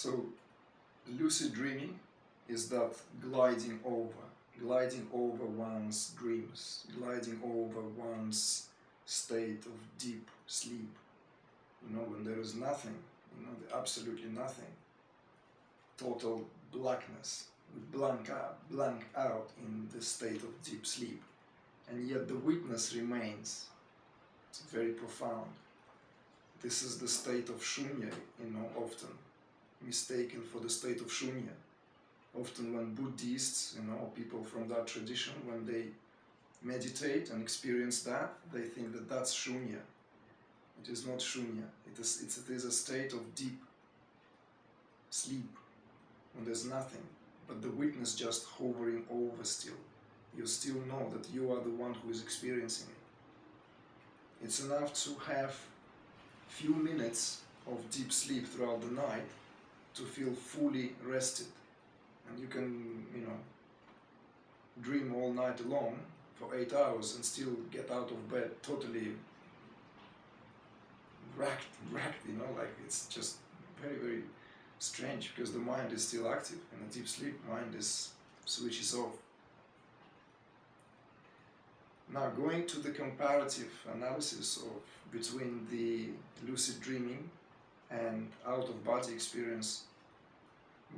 So, lucid dreaming is that gliding over one's dreams, gliding over one's state of deep sleep. You know, when there is nothing, you know, absolutely nothing, total blackness, blank out in the state of deep sleep, and yet the witness remains. It's very profound. This is the state of shunya, you know, often mistaken for the state of shunya. Often when Buddhists, you know, people from that tradition, when they meditate and experience that, they think that that's shunya. It is not shunya. It is a state of deep sleep, when there's nothing, but the witness just hovering over still. You still know that you are the one who is experiencing it. It's enough to have few minutes of deep sleep throughout the night to feel fully rested. And you can, you know, dream all night long for 8 hours and still get out of bed totally wrecked, you know, like it's just very, very strange, because the mind is still active. In a deep sleep, mind is switches off. Now, going to the comparative analysis of between the lucid dreaming and out-of-body experience,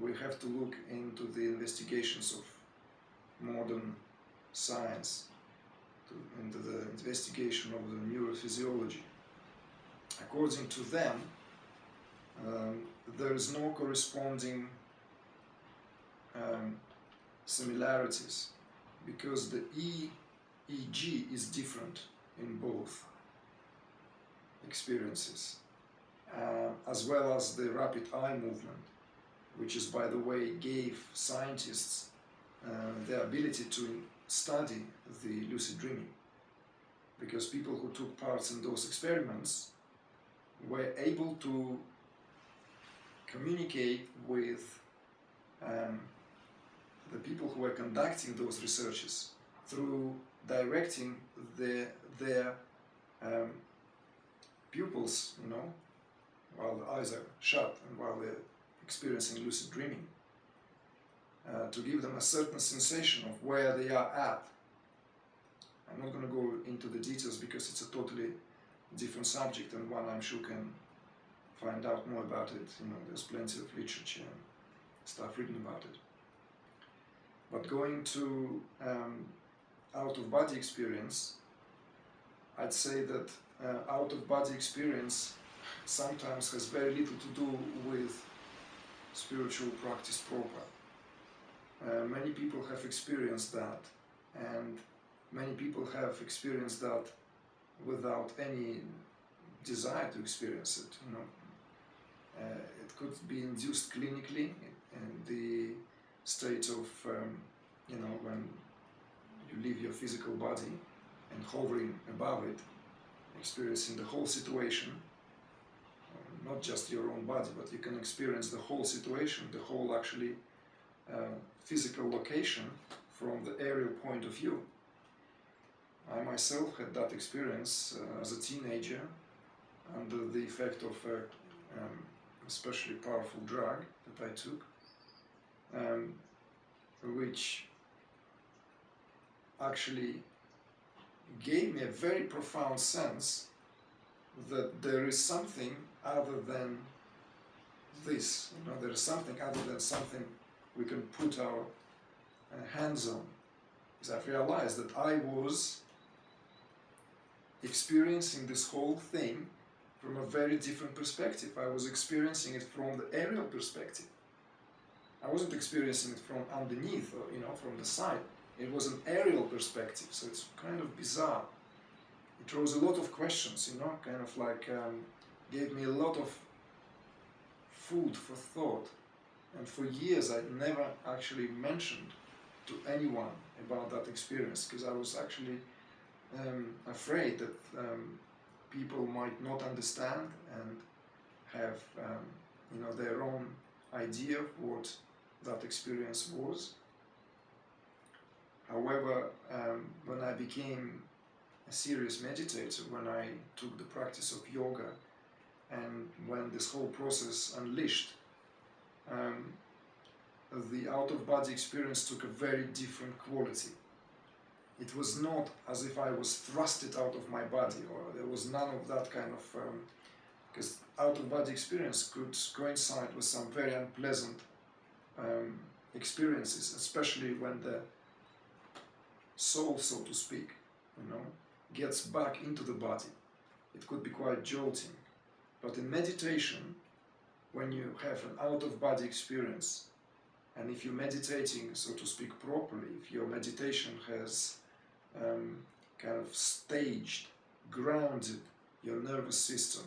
we have to look into the investigations of modern science, into the investigation of the neurophysiology. According to them, there is no corresponding similarities, because the EEG is different in both experiences, as well as the rapid eye movement, which is, by the way, gave scientists the ability to study the lucid dreaming, because people who took part in those experiments were able to communicate with the people who were conducting those researches through directing their pupils, you know, while the eyes are shut and while they're experiencing lucid dreaming, to give them a certain sensation of where they are at. I'm not going to go into the details because it's a totally different subject, and one I'm sure can find out more about it. You know, there's plenty of literature and stuff written about it. But going to out-of-body experience, I'd say that out-of-body experience sometimes has very little to do with spiritual practice proper. Many people have experienced that, and many people have experienced that without any desire to experience it. You know, it could be induced clinically in the state of, you know, when you leave your physical body and hovering above it, experiencing the whole situation, not just your own body, but you can experience the whole situation, the whole actually physical location from the aerial point of view. I myself had that experience as a teenager under the effect of a especially powerful drug that I took, which actually gave me a very profound sense that there is something other than this. You know, there is something other than something we can put our hands on. Because I've realized that I was experiencing this whole thing from a very different perspective. I was experiencing it from the aerial perspective. I wasn't experiencing it from underneath or, you know, from the side. It was an aerial perspective, so it's kind of bizarre. It rose a lot of questions, you know, kind of like gave me a lot of food for thought. And for years I'd never actually mentioned to anyone about that experience, because I was actually afraid that people might not understand and have you know, their own idea of what that experience was. However, when I became a serious meditator, when I took the practice of yoga, and when this whole process unleashed the out-of-body experience took a very different quality. It was not as if I was thrusted out of my body, or there was none of that kind of, because out-of-body experience could coincide with some very unpleasant experiences, especially when the soul, so to speak, gets back into the body. It could be quite jolting. But in meditation, when you have an out-of-body experience, and if you're meditating, so to speak, properly, if your meditation has kind of staged, grounded your nervous system,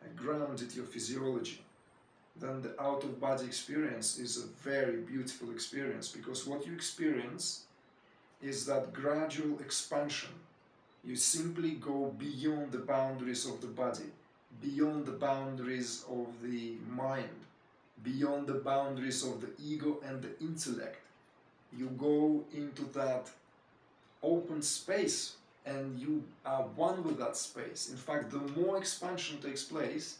and grounded your physiology, then the out-of-body experience is a very beautiful experience, because what you experience is that gradual expansion. You simply go beyond the boundaries of the body, beyond the boundaries of the mind, beyond the boundaries of the ego and the intellect. You go into that open space and you are one with that space. In fact, the more expansion takes place,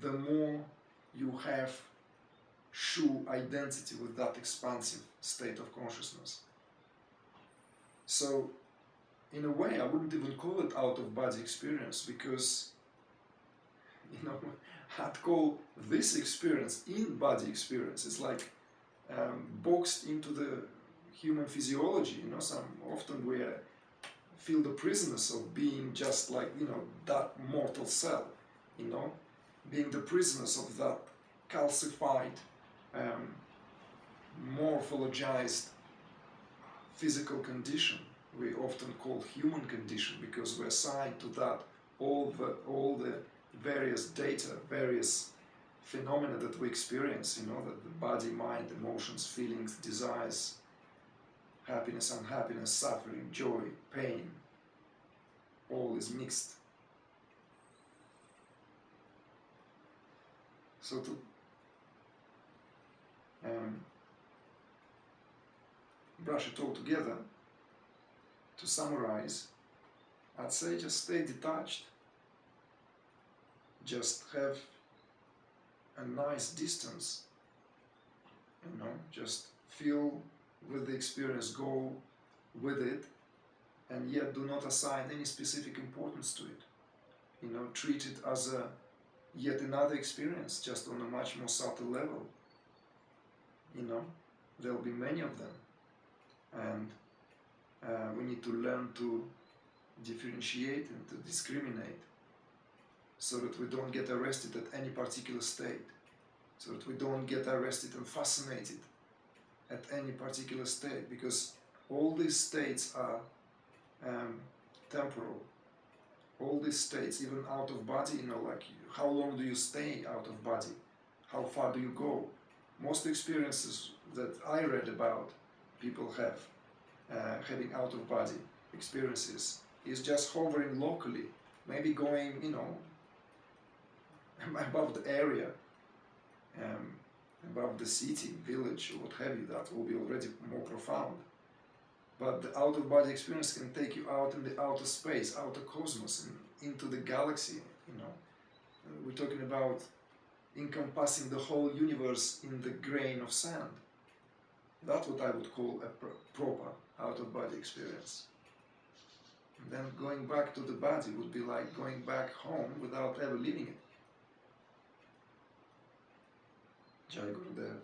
the more you have true identity with that expansive state of consciousness. So, in a way, I wouldn't even call it out-of-body experience, because, I'd call this experience in-body experience. It's like boxed into the human physiology. Often we feel the prisoners of being just like, that mortal cell, being the prisoners of that calcified, morphologized physical condition. We often call human condition, because we assign to that all the various data, various phenomena that we experience, that the body, mind, emotions, feelings, desires, happiness, unhappiness, suffering, joy, pain, all is mixed. So to brush it all together, to summarize, I'd say just stay detached. Just have a nice distance, just feel with the experience, go with it, and yet do not assign any specific importance to it. Treat it as yet another experience, just on a much more subtle level. There'll be many of them, and we need to learn to differentiate and to discriminate, so that we don't get arrested at any particular state, so that we don't get arrested and fascinated at any particular state, because all these states are temporal. All these states, even out of body, like how long do you stay out of body? How far do you go? Most experiences that I read about people have having out of body experiences is just hovering locally, maybe going, above the area, above the city, village, or what have you. That will be already more profound. But the out-of-body experience can take you out in the outer space, outer cosmos, and into the galaxy. We're talking about encompassing the whole universe in the grain of sand. That's what I would call a proper out-of-body experience. And then going back to the body would be like going back home without ever leaving it. Jai Gurudev.